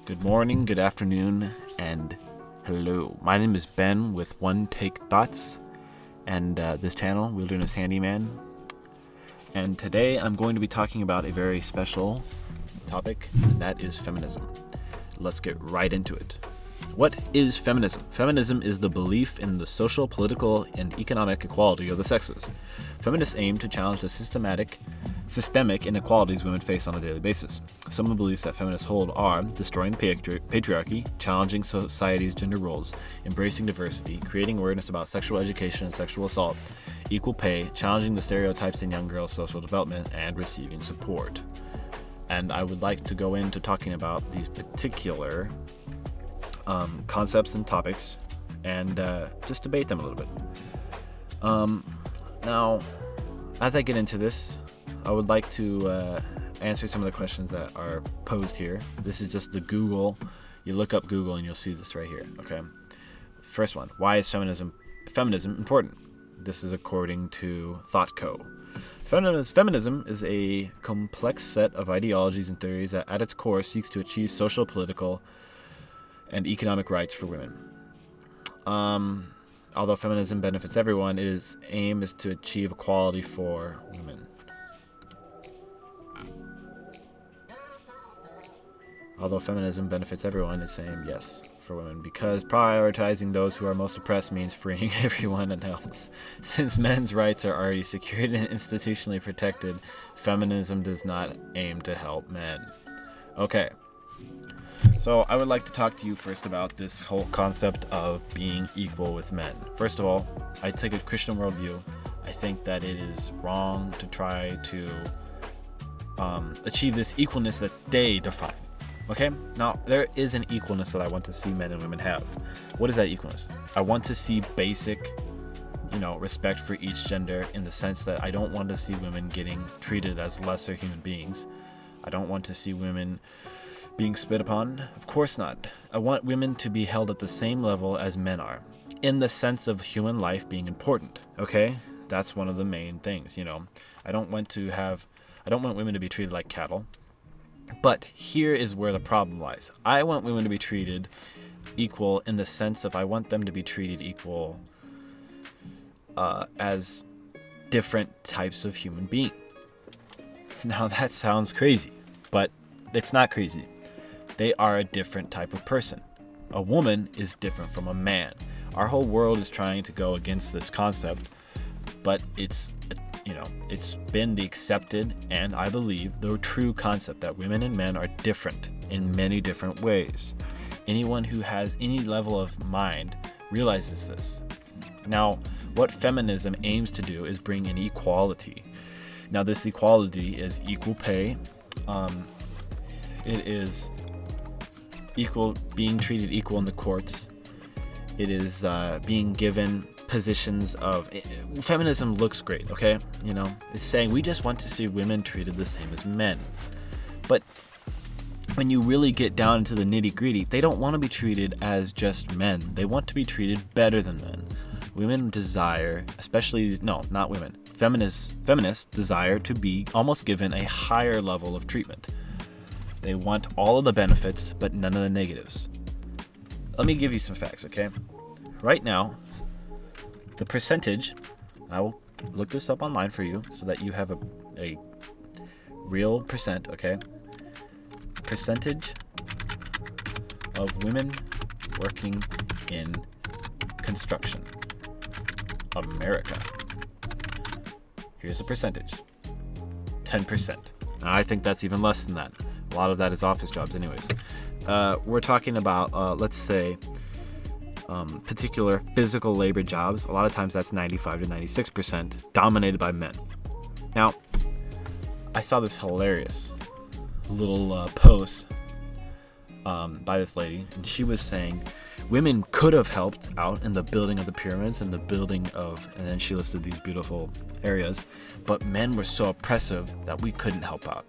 Good morning, good afternoon, and hello. My name is Ben with One Take Thoughts, and this channel, Wilderness Handyman. And today I'm going to be talking about a very special topic, and that is feminism. Let's get right into it. What is feminism? Feminism is the belief in the social, political, and economic equality of the sexes. Feminists aim to challenge the systemic inequalities women face on a daily basis. Some of the beliefs that feminists hold are destroying the patriarchy, challenging society's gender roles, embracing diversity, creating awareness about sexual education and sexual assault, equal pay, challenging the stereotypes in young girls' social development, and receiving support. And I would like to go into talking about these particular concepts and topics and just debate them a little bit. Now, as I get into this, I would like to answer some of the questions that are posed here. This is just the Google. You look up Google and you'll see this right here. Okay. First one. Why is feminism important? This is according to ThoughtCo. Feminism is a complex set of ideologies and theories that at its core seeks to achieve social, political, and economic rights for women. Although feminism benefits everyone, its aim is to achieve equality for women. Although feminism benefits everyone, its aim, yes, for women, because prioritizing those who are most oppressed means freeing everyone else. Since men's rights are already secured and institutionally protected, feminism does not aim to help men. Okay. So I would like to talk to you first about this whole concept of being equal with men. First of all, I take a Christian worldview. I think that it is wrong to try to achieve this equalness that they define. Okay? Now, there is an equalness that I want to see men and women have. What is that equalness? I want to see basic, respect for each gender, in the sense that I don't want to see women getting treated as lesser human beings. I don't want to see women being spit upon. Of course not. I want women to be held at the same level as men are, in the sense of human life being important. Okay? That's one of the main things, I don't want women to be treated like cattle. But here is where the problem lies. I want women to be treated equal in the sense of I want them to be treated equal as different types of human being. Now that sounds crazy, but it's not crazy. They are a different type of person. A woman is different from a man. Our whole world is trying to go against this concept, but it's been the accepted and I believe the true concept that women and men are different in many different ways. Anyone who has any level of mind realizes this. Now, what feminism aims to do is bring in equality. Now, this equality is equal pay. It is being treated equal in the courts. It is being given positions of feminism looks great, okay? It's saying we just want to see women treated the same as men. But when you really get down into the nitty-gritty, they don't want to be treated as just men. They want to be treated better than men. Women desire, feminists desire to be almost given a higher level of treatment. They want all of the benefits, but none of the negatives. Let me give you some facts, okay? Right now, the percentage, I will look this up online for you so that you have a real percent, okay? Percentage of women working in construction. America. Here's a percentage. 10%. Now, I think that's even less than that. A lot of that is office jobs anyways. We're talking about, let's say, particular physical labor jobs. A lot of times that's 95 to 96% dominated by men. Now, I saw this hilarious little post by this lady, and she was saying women could have helped out in the building of the pyramids and and then she listed these beautiful areas, but men were so oppressive that we couldn't help out.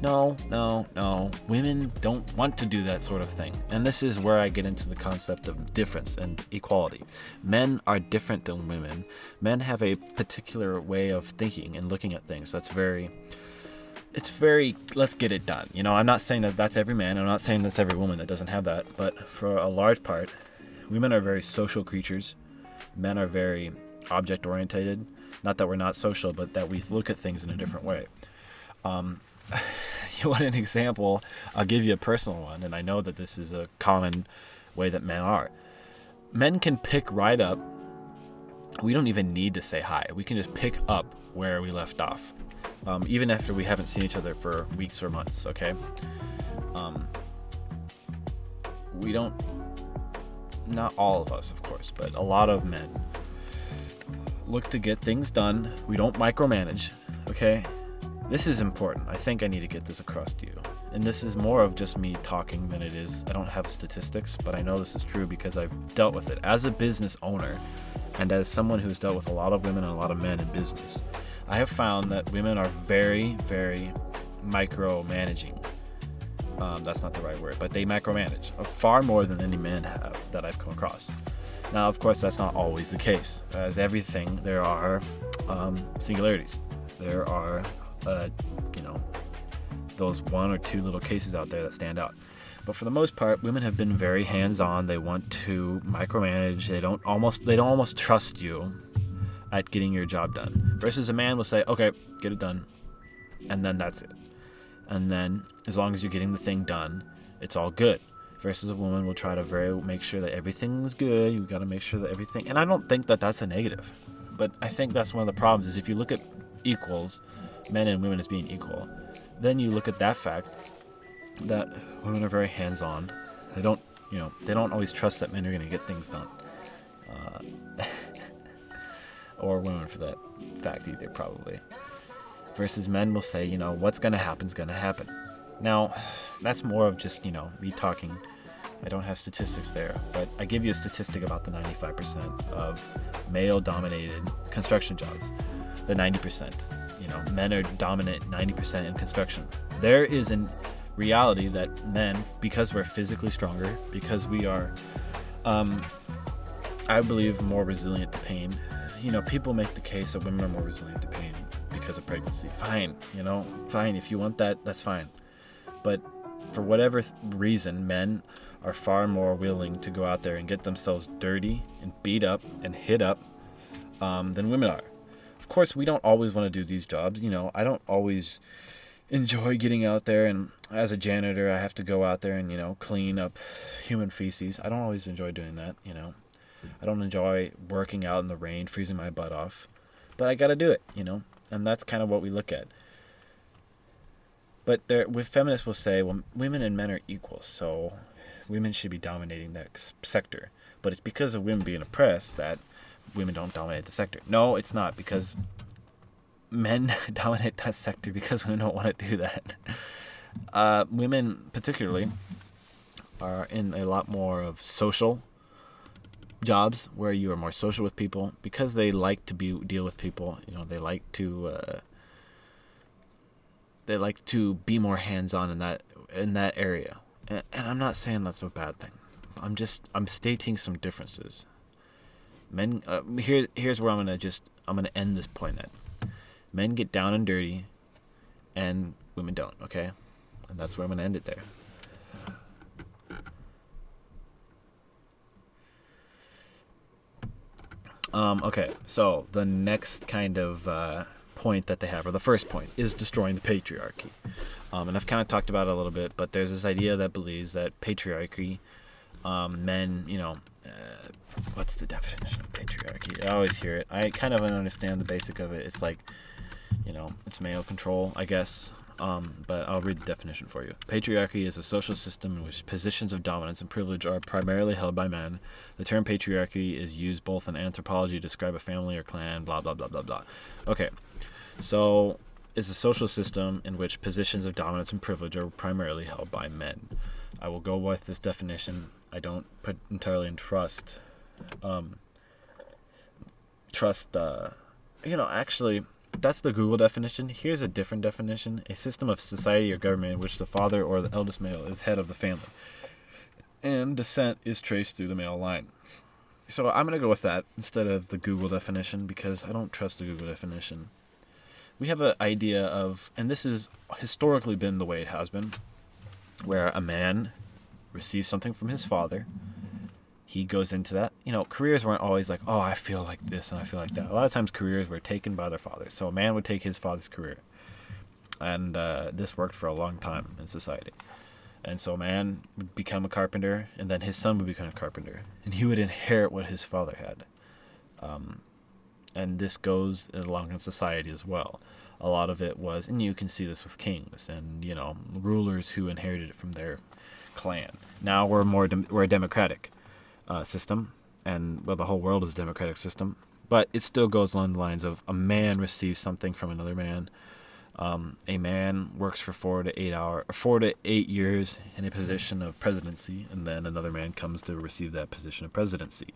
No. Women don't want to do that sort of thing. And this is where I get into the concept of difference and equality. Men are different than women. Men have a particular way of thinking and looking at things that's very it's very, let's get it done. I'm not saying that that's every man. I'm not saying that's every woman that doesn't have that. But for a large part, women are very social creatures. Men are very object orientated. Not that we're not social, but that we look at things in a different way. You want an example? I'll give you a personal one, and I know that this is a common way that men are. Men can pick right up. We don't even need to say hi. We can just pick up where we left off, even after we haven't seen each other for weeks or months, okay? We don't, not all of us, of course, but a lot of men look to get things done. We don't micromanage, okay? This is important. I think I need to get this across to you. And this is more of just me talking than it is. I don't have statistics, but I know this is true because I've dealt with it as a business owner and as someone who's dealt with a lot of women and a lot of men in business. I have found that women are very, very micromanaging. That's not the right word, but they micromanage far more than any men have that I've come across. Now, of course, that's not always the case. As everything, there are singularities. There are those one or two little cases out there that stand out. But for the most part, women have been very hands-on. They want to micromanage. They don't almost trust you at getting your job done. Versus a man will say, okay, get it done. And then that's it. And then as long as you're getting the thing done, it's all good. Versus a woman will try to make sure that everything's good. You've got to make sure that everything, and I don't think that that's a negative. But I think that's one of the problems is if you look at equals, men and women as being equal, then you look at that fact that women are very hands-on. They don't always trust that men are going to get things done. Or women for that fact either, probably. Versus men will say, what's going to happen is going to happen. Now, that's more of just, me talking. I don't have statistics there, but I give you a statistic about the 95% of male-dominated construction jobs. The 90%. Men are dominant 90% in construction. There is a reality that men, because we're physically stronger, because we are, I believe, more resilient to pain. People make the case that women are more resilient to pain because of pregnancy. Fine, fine. If you want that, that's fine. But for whatever reason, men are far more willing to go out there and get themselves dirty and beat up and hit up than women are. Of course, we don't always want to do these jobs. I don't always enjoy getting out there, and as a janitor, I have to go out there and, clean up human feces. I don't always enjoy doing that, I don't enjoy working out in the rain, freezing my butt off. But I got to do it, and that's kind of what we look at. But with feminists will say, well, women and men are equal, so women should be dominating that sector. But it's because of women being oppressed that women don't dominate the sector. No, it's not, because men dominate that sector because women don't want to do that. Women, particularly, are in a lot more of social jobs where you are more social with people because they like to deal with people. They like to be more hands-on in that area. And I'm not saying that's a bad thing. I'm stating some differences. Men, here's where I'm gonna end this point at. Men get down and dirty, and women don't. Okay, and that's where I'm gonna end it there. Okay, so the next kind of point that they have, or the first point, is destroying the patriarchy. And I've kind of talked about it a little bit, but there's this idea that believes that patriarchy, men, what's the definition of patriarchy? I always hear it. I kind of understand the basic of it. It's like, it's male control, I guess. But I'll read the definition for you. Patriarchy is a social system in which positions of dominance and privilege are primarily held by men. The term patriarchy is used both in anthropology to describe a family or clan, blah, blah, blah, blah, blah. Okay, so it's a social system in which positions of dominance and privilege are primarily held by men. I will go with this definition. I don't put entirely in trust. Actually, that's the Google definition. Here's a different definition. A system of society or government in which the father or the eldest male is head of the family, and descent is traced through the male line. So I'm going to go with that instead of the Google definition because I don't trust the Google definition. we have an idea of, and this has historically been the way it has been, where a man receives something from his father. He goes into that. Careers weren't always like, oh, I feel like this and I feel like that. A lot of times careers were taken by their fathers. So a man would take his father's career. And this worked for a long time in society. And so a man would become a carpenter, and then his son would become a carpenter. And he would inherit what his father had. And this goes along in society as well. A lot of it was, and you can see this with kings and, rulers who inherited it from their clan. Now we're a democratic system, and the whole world is a democratic system. But it still goes along the lines of a man receives something from another man. A man works for 4 to 8 years in a position of presidency, and then another man comes to receive that position of presidency.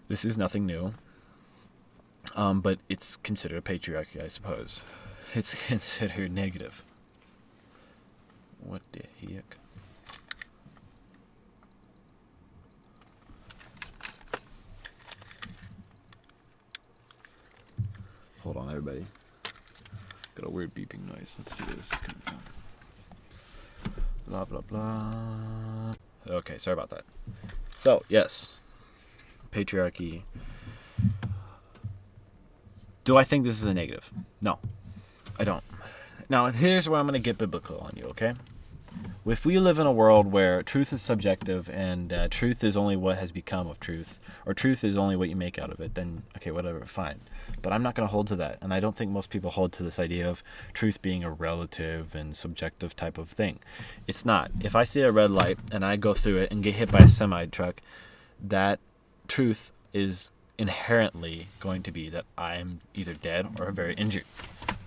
This is nothing new, but it's considered a patriarchy, I suppose. It's considered negative. What the heck? Hold on, everybody. Got a weird beeping noise. Let's see where this is coming from. Blah, blah, blah. Okay, sorry about that. So, yes. Patriarchy. Do I think this is a negative? No, I don't. Now, here's where I'm going to get biblical on you, okay? If we live in a world where truth is subjective and truth is only what has become of truth, or truth is only what you make out of it, then, okay, whatever, fine. But I'm not going to hold to that, and I don't think most people hold to this idea of truth being a relative and subjective type of thing. It's not. If I see a red light and I go through it and get hit by a semi-truck, that truth is inherently going to be that I'm either dead or very injured.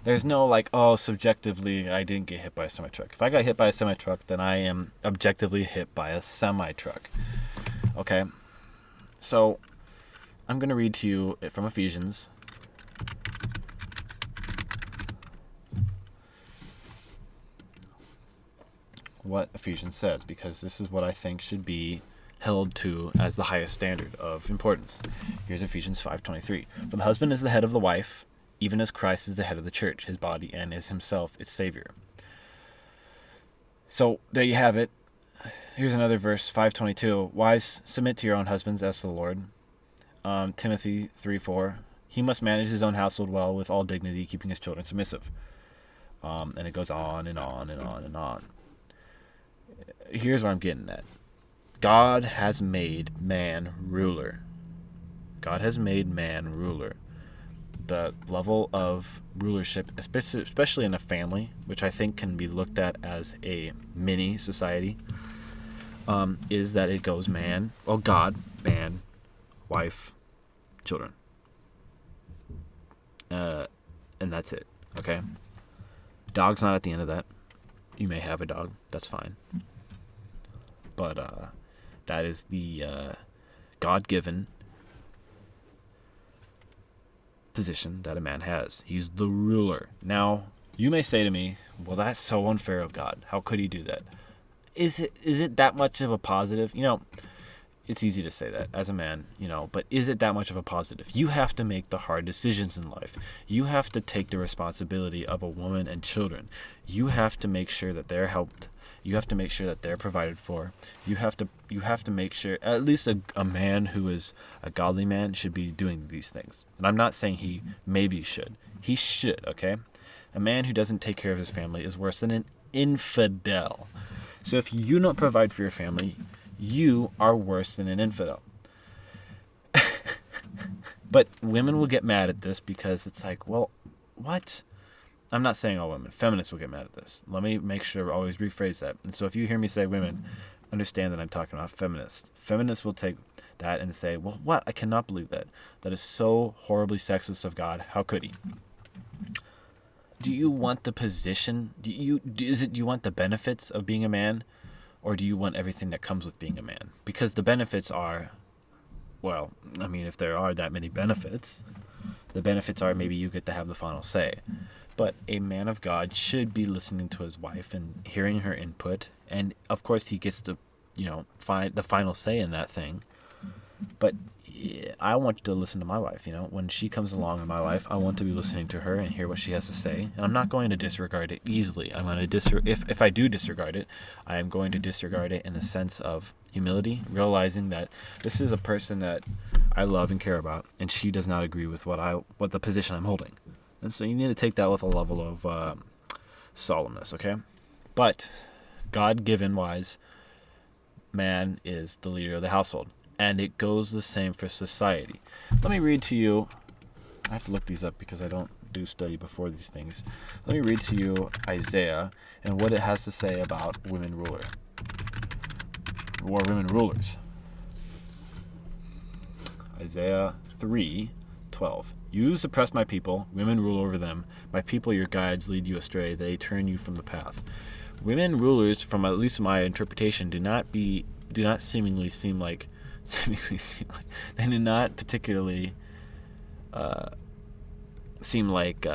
There's no subjectively I didn't get hit by a semi-truck. If I got hit by a semi-truck, then I am objectively hit by a semi-truck. Okay? So, I'm going to read to you from Ephesians. What Ephesians says, because this is what I think should be held to as the highest standard of importance. Here's Ephesians 5:23. For the husband is the head of the wife, even as Christ is the head of the church, his body, and is himself its Savior. So there you have it. Here's another verse, 5:22. Wives, submit to your own husbands as to the Lord. Timothy 3:4. He must manage his own household well with all dignity, keeping his children submissive. And it goes on and on and on and on. Here's what I'm getting at. God has made man ruler. God has made man ruler. The level of rulership, especially in a family, which I think can be looked at as a mini society, is that it goes God, man, wife, children. And that's it, okay? Dog's not at the end of that. You may have a dog, that's fine. But that is the God-given position that a man has. He's the ruler. Now, you may say to me, well, that's so unfair of God. How could he do that? Is it that much of a positive? It's easy to say that as a man, but is it that much of a positive? You have to make the hard decisions in life. You have to take the responsibility of a woman and children. You have to make sure that they're helped. You have to make sure that they're provided for. You have to make sure, at least a man who is a godly man should be doing these things. And I'm not saying he maybe should. He should, okay? A man who doesn't take care of his family is worse than an infidel. So if you don't provide for your family, you are worse than an infidel. But women will get mad at this because it's like, well, what? I'm not saying all women. Feminists will get mad at this. Let me make sure to always rephrase that. And so if you hear me say women, understand that I'm talking about feminists. Feminists will take that and say, well, what? I cannot believe that. That is so horribly sexist of God. How could he? Do you want the position? Do you want the benefits of being a man? Or do you want everything that comes with being a man? Because the benefits are, well, I mean, if there are that many benefits, the benefits are maybe you get to have the final say. But a man of God should be listening to his wife and hearing her input. And, of course, he gets to, find the final say in that thing. But I want to listen to my wife. When she comes along in my life, I want to be listening to her and hear what she has to say. And I'm not going to disregard it easily. I'm going to if I do disregard it, I am going to disregard it in a sense of humility, realizing that this is a person that I love and care about, and she does not agree with what the position I'm holding. And so you need to take that with a level of solemnness, okay? But God-given wise, man is the leader of the household. And it goes the same for society. Let me read to you. I have to look these up because I don't do study before these things. Let me read to you Isaiah and what it has to say about women rulers. Isaiah 3:12. You suppress my people, women rule over them. My people, your guides, lead you astray. They turn you from the path. Women rulers, from at least my interpretation, do not seemingly seem like they do not particularly seem like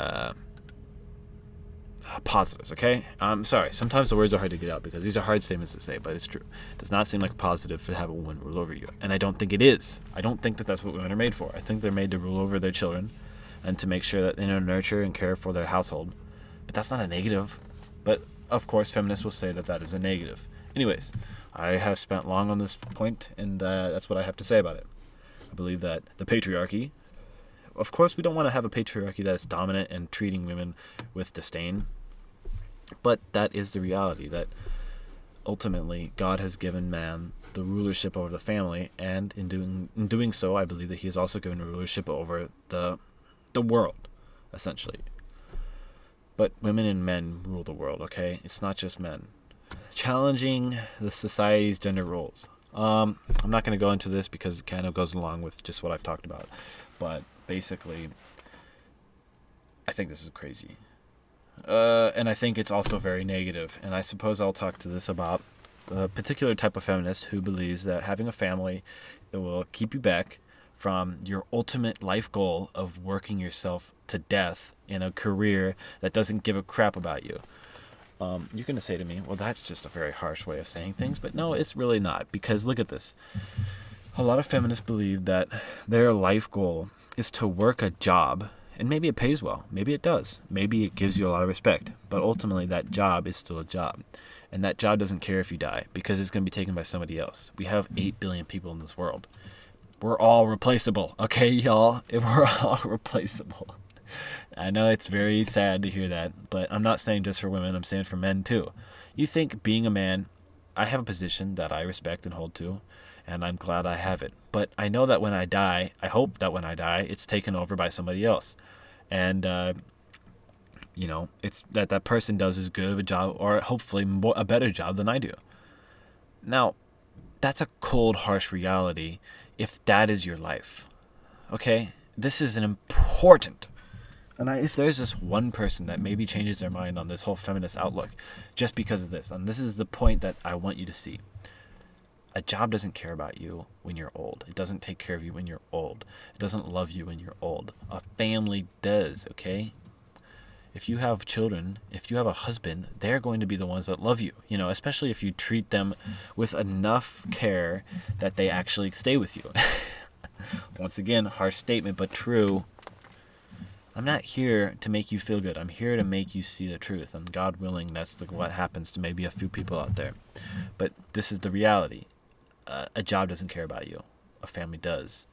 positives. Okay, I'm sorry, sometimes the words are hard to get out because these are hard statements to say, but it's true. It does not seem like a positive to have a woman rule over you, and I don't think it is. I don't think that that's what women are made for. I think they're made to rule over their children and to make sure that they nurture and care for their household, but that's not a negative. But of course feminists will say that is a negative. Anyways, I have spent long on this point, and that's what I have to say about it. I believe that the patriarchy, of course we don't want to have a patriarchy that is dominant and treating women with disdain, but that is the reality, that ultimately God has given man the rulership over the family, and in doing so, I believe that he has also given rulership over the world, essentially. But women and men rule the world, okay? It's not just men. Challenging the society's gender roles. I'm not going to go into this because it kind of goes along with just what I've talked about. But basically, I think this is crazy. And I think it's also very negative. And I suppose I'll talk to this about a particular type of feminist who believes that having a family, it will keep you back from your ultimate life goal of working yourself to death in a career that doesn't give a crap about you. You're going to say to me, well, that's just a very harsh way of saying things. But no, it's really not. Because look at this. A lot of feminists believe that their life goal is to work a job. And maybe it pays well. Maybe it does. Maybe it gives you a lot of respect. But ultimately, that job is still a job. And that job doesn't care if you die because it's going to be taken by somebody else. We have 8 billion people in this world. We're all replaceable. Okay, y'all? We're all replaceable. I know it's very sad to hear that, but I'm not saying just for women, I'm saying for men too. You think being a man, I have a position that I respect and hold to, and I'm glad I have it. But I know that when I die, I hope that when I die, it's taken over by somebody else. And, it's that person does as good of a job, or hopefully a better job than I do. Now, that's a cold, harsh reality if that is your life. Okay? This is an important... And if there's just one person that maybe changes their mind on this whole feminist outlook just because of this, and this is the point that I want you to see. A job doesn't care about you when you're old. It doesn't take care of you when you're old. It doesn't love you when you're old. A family does, okay? If you have children, if you have a husband, they're going to be the ones that love you, especially if you treat them with enough care that they actually stay with you. Once again, harsh statement, but true. I'm not here to make you feel good. I'm here to make you see the truth. And God willing, that's what happens to maybe a few people out there. But this is the reality. A job doesn't care about you. A family does.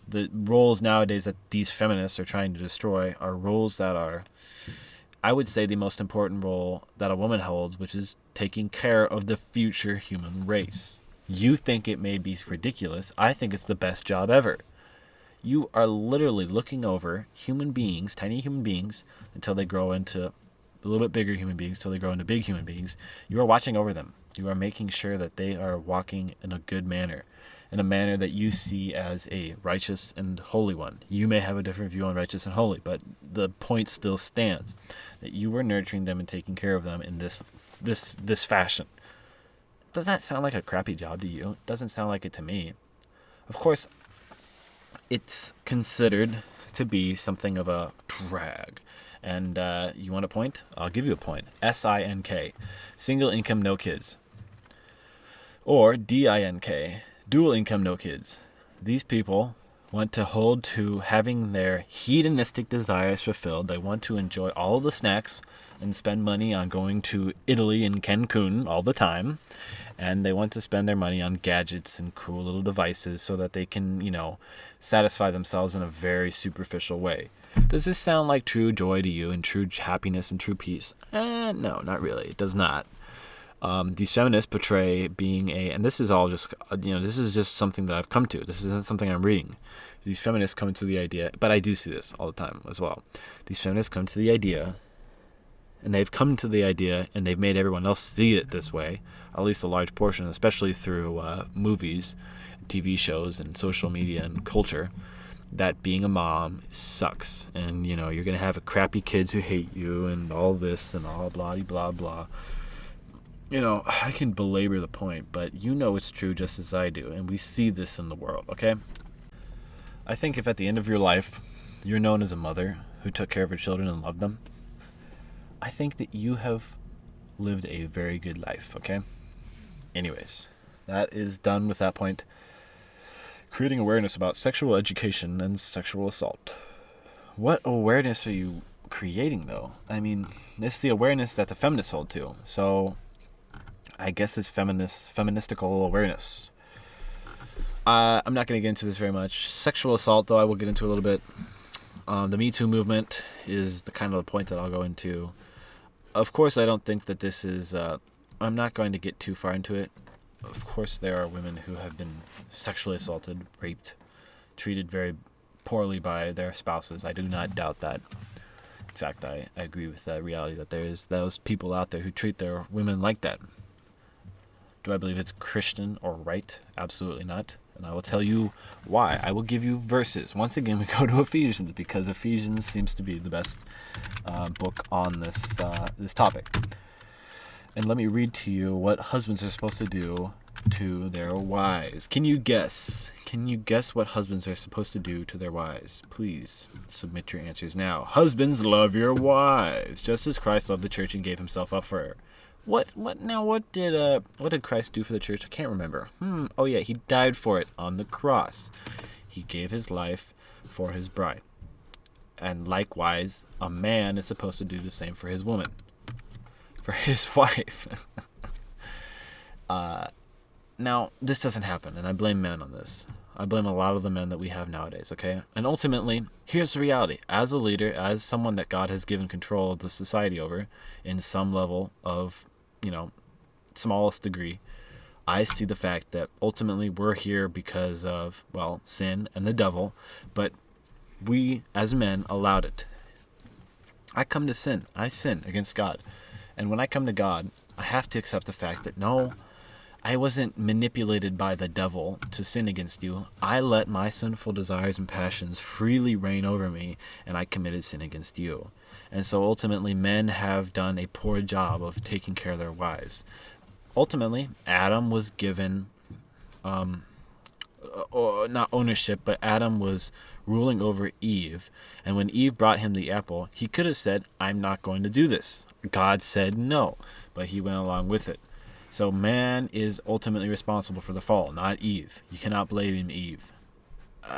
The roles nowadays that these feminists are trying to destroy are roles that are, I would say, the most important role that a woman holds, which is taking care of the future human race. You think it may be ridiculous. I think it's the best job ever. You are literally looking over human beings, tiny human beings, until they grow into a little bit bigger human beings, until they grow into big human beings. You are watching over them. You are making sure that they are walking in a good manner, in a manner that you see as a righteous and holy one. You may have a different view on righteous and holy, but the point still stands, that you are nurturing them and taking care of them in this fashion. Does that sound like a crappy job to you? It doesn't sound like it to me. Of course, it's considered to be something of a drag. And you want a point? I'll give you a point. SINK, single income, no kids. Or DINK, dual income, no kids. These people want to hold to having their hedonistic desires fulfilled. They want to enjoy all of the snacks and spend money on going to Italy and Cancun all the time. And they want to spend their money on gadgets and cool little devices so that they can, satisfy themselves in a very superficial way. Does this sound like true joy to you and true happiness and true peace? No, not really. It does not. These feminists portray being and this is all just, this is just something that I've come to. This isn't something I'm reading. These feminists come to the idea, but I do see this all the time as well. These feminists come to the idea, and they've come to the idea, and they've made everyone else see it this way, at least a large portion, especially through movies, TV shows, and social media and culture, that being a mom sucks. And, you're going to have crappy kids who hate you and all this and all blah, blah, blah. I can belabor the point, but it's true just as I do, and we see this in the world, okay? I think if at the end of your life, you're known as a mother who took care of her children and loved them, I think that you have lived a very good life, okay? Anyways, that is done with that point. Creating awareness about sexual education and sexual assault. What awareness are you creating, though? I mean, it's the awareness that the feminists hold to. So, I guess it's feministical awareness. I'm not going to get into this very much. Sexual assault, though, I will get into a little bit. The Me Too movement is the kind of the point that I'll go into. Of course, I don't think that this is... I'm not going to get too far into it. Of course, there are women who have been sexually assaulted, raped, treated very poorly by their spouses. I do not doubt that. In fact, I agree with that reality that there is those people out there who treat their women like that. Do I believe it's Christian or right? Absolutely not. And I will tell you why. I will give you verses. Once again, we go to Ephesians because Ephesians seems to be the best book on this topic. And let me read to you what husbands are supposed to do to their wives. Can you guess? Can you guess what husbands are supposed to do to their wives? Please submit your answers now. Husbands, love your wives, just as Christ loved the church and gave himself up for her. What did Christ do for the church? I can't remember. Oh yeah, he died for it on the cross. He gave his life for his bride. And likewise, a man is supposed to do the same for his woman. For his wife. Now, this doesn't happen, and I blame men on this. I blame a lot of the men that we have nowadays, okay? And ultimately, here's the reality. As a leader, as someone that God has given control of the society over, in some level of, smallest degree, I see the fact that ultimately we're here because of, sin and the devil, but we, as men, allowed it. I come to sin. I sin against God. And when I come to God, I have to accept the fact that no, I wasn't manipulated by the devil to sin against you. I let my sinful desires and passions freely reign over me, and I committed sin against you. And so ultimately, men have done a poor job of taking care of their wives. Ultimately, Adam was given, not ownership, but Adam was ruling over Eve. And when Eve brought him the apple, he could have said, I'm not going to do this. God said no, but he went along with it. So man is ultimately responsible for the fall, not Eve. You cannot blame Eve. No,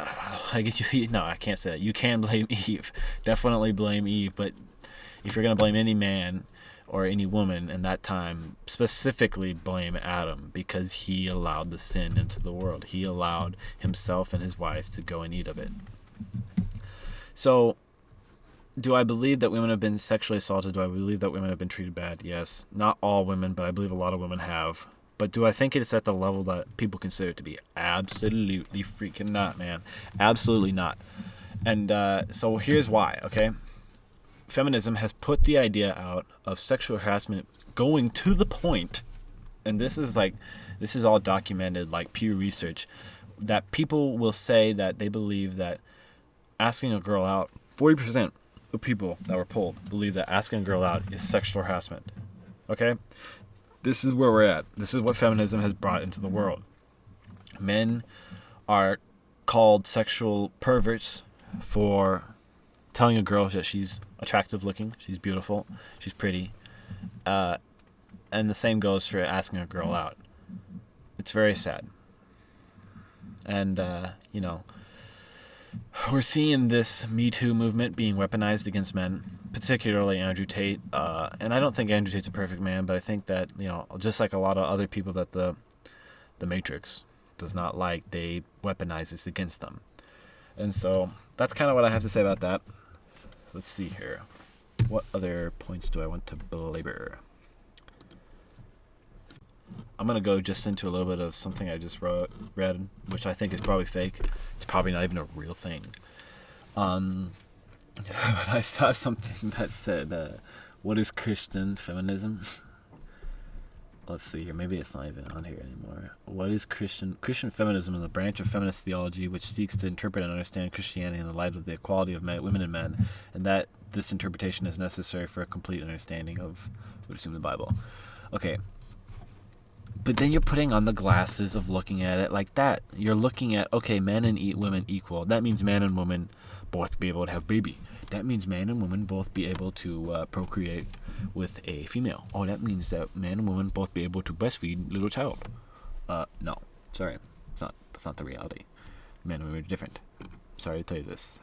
I can't say that. You can blame Eve. Definitely blame Eve. But if you're going to blame any man or any woman in that time, specifically blame Adam because he allowed the sin into the world. He allowed himself and his wife to go and eat of it. So, do I believe that women have been sexually assaulted? Do I believe that women have been treated bad? Yes. Not all women, but I believe a lot of women have. But do I think it's at the level that people consider it to be? Absolutely freaking not, man. Absolutely not. And so here's why, okay? Feminism has put the idea out of sexual harassment going to the point, and this is all documented, like Pew Research, that people will say that they believe that asking a girl out, 40% of people that were polled believe that asking a girl out is sexual harassment. Okay? This is where we're at. This is what feminism has brought into the world. Men are called sexual perverts for telling a girl that she's attractive looking, she's beautiful, she's pretty. And the same goes for asking a girl out. It's very sad. And, we're seeing this Me Too movement being weaponized against men, particularly Andrew Tate. And I don't think Andrew Tate's a perfect man, but I think that, just like a lot of other people that the Matrix does not like, they weaponize this against them. And so that's kind of what I have to say about that. Let's see here. What other points do I want to belabor? I'm going to go just into a little bit of something I just read, which I think is probably fake. It's probably not even a real thing. But I saw something that said, what is Christian feminism? Let's see here. Maybe it's not even on here anymore. What is Christian feminism? Is a branch of feminist theology which seeks to interpret and understand Christianity in the light of the equality of women and men, and that this interpretation is necessary for a complete understanding of, would assume, the Bible. Okay. But then you're putting on the glasses of looking at it like that. You're looking at, okay, men and women equal. That means man and woman both be able to have baby. That means man and woman both be able to procreate with a female. Oh, that means that man and woman both be able to breastfeed little child. No, sorry, that's not the reality. Men and women are different. Sorry to tell you this.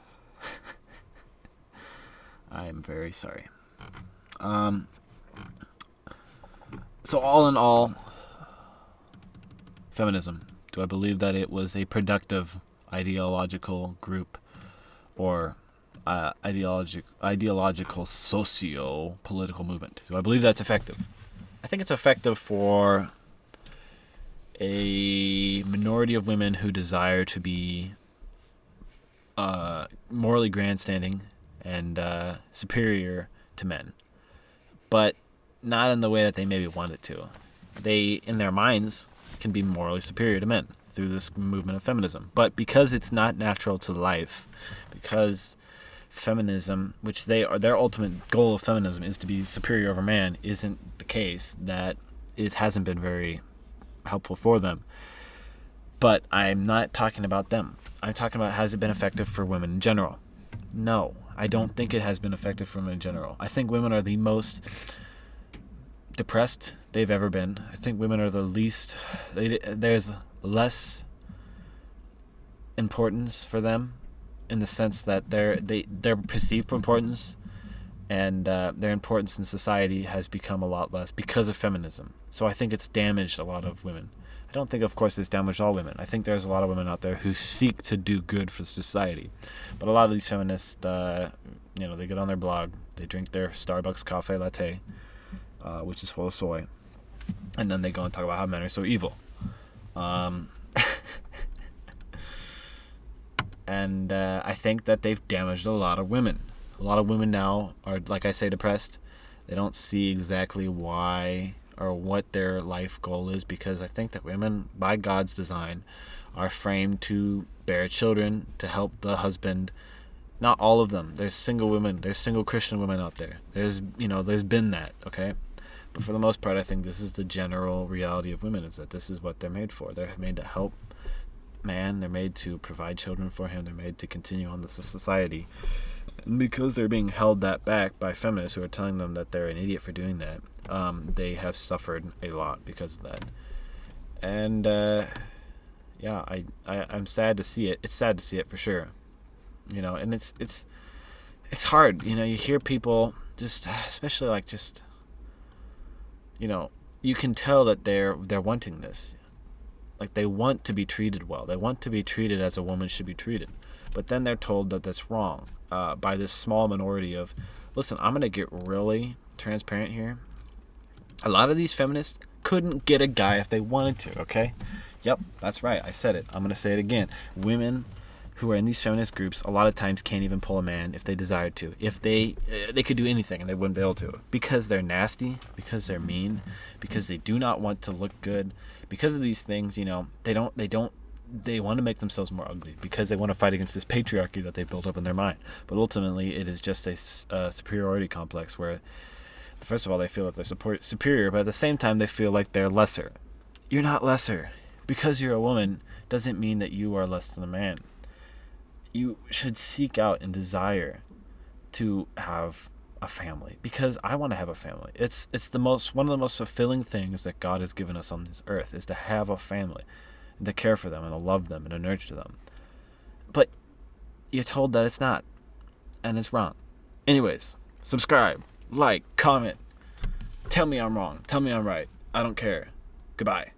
I am very sorry. So all in all, feminism. Do I believe that it was a productive ideological group or ideological socio-political movement? Do I believe that's effective? I think it's effective for a minority of women who desire to be morally grandstanding and superior to men, but not in the way that they maybe want it to. They, in their minds, can be morally superior to men through this movement of feminism. But because it's not natural to life, because feminism, which their ultimate goal of feminism is to be superior over man, isn't the case, that it hasn't been very helpful for them. But I'm not talking about them. I'm talking about, has it been effective for women in general? No, I don't think it has been effective for women in general. I think women are the most depressed they've ever been. I think women are the least, there's less importance for them, in the sense that their perceived importance and their importance in society has become a lot less because of feminism. So I think it's damaged a lot of women. I don't think, of course, it's damaged all women. I think there's a lot of women out there who seek to do good for society. But a lot of these feminists, they get on their blog, they drink their Starbucks cafe latte, which is full of soy, and then they go and talk about how men are so evil. And I think that they've damaged a lot of women. A lot of women now are, like I say, depressed. They don't see exactly why or what their life goal is, because I think that women, by God's design, are framed to bear children, to help the husband. Not all of them. There's single women. There's single Christian women out there. There's been that, okay? But for the most part, I think this is the general reality of women, is that this is what they're made for. They're made to help man. They're made to provide children for him. They're made to continue on this society. And because they're being held that back by feminists who are telling them that they're an idiot for doing that, they have suffered a lot because of that. And I'm sad to see it. It's sad to see it for sure. And it's hard. You hear people just, especially you can tell that they're wanting this. Like, they want to be treated well. They want to be treated as a woman should be treated. But then they're told that that's wrong by this small minority of, listen, I'm going to get really transparent here. A lot of these feminists couldn't get a guy if they wanted to, okay? Yep, that's right. I said it. I'm going to say it again. Women who are in these feminist groups a lot of times can't even pull a man if they desired to. If they could do anything and they wouldn't be able to, because they're nasty, because they're mean, because they do not want to look good. Because of these things, they want to make themselves more ugly, because they want to fight against this patriarchy that they built up in their mind. But ultimately, it is just a superiority complex where, first of all, they feel that they're superior, but at the same time, they feel like they're lesser. You're not lesser. Because you're a woman doesn't mean that you are less than a man. You should seek out and desire to have a family, because I want to have a family. It's one of the most fulfilling things that God has given us on this earth, is to have a family and to care for them and to love them and to nurture them. But you're told that it's not, and it's wrong. Anyways, subscribe, like, comment, tell me I'm wrong, tell me I'm right. I don't care. Goodbye.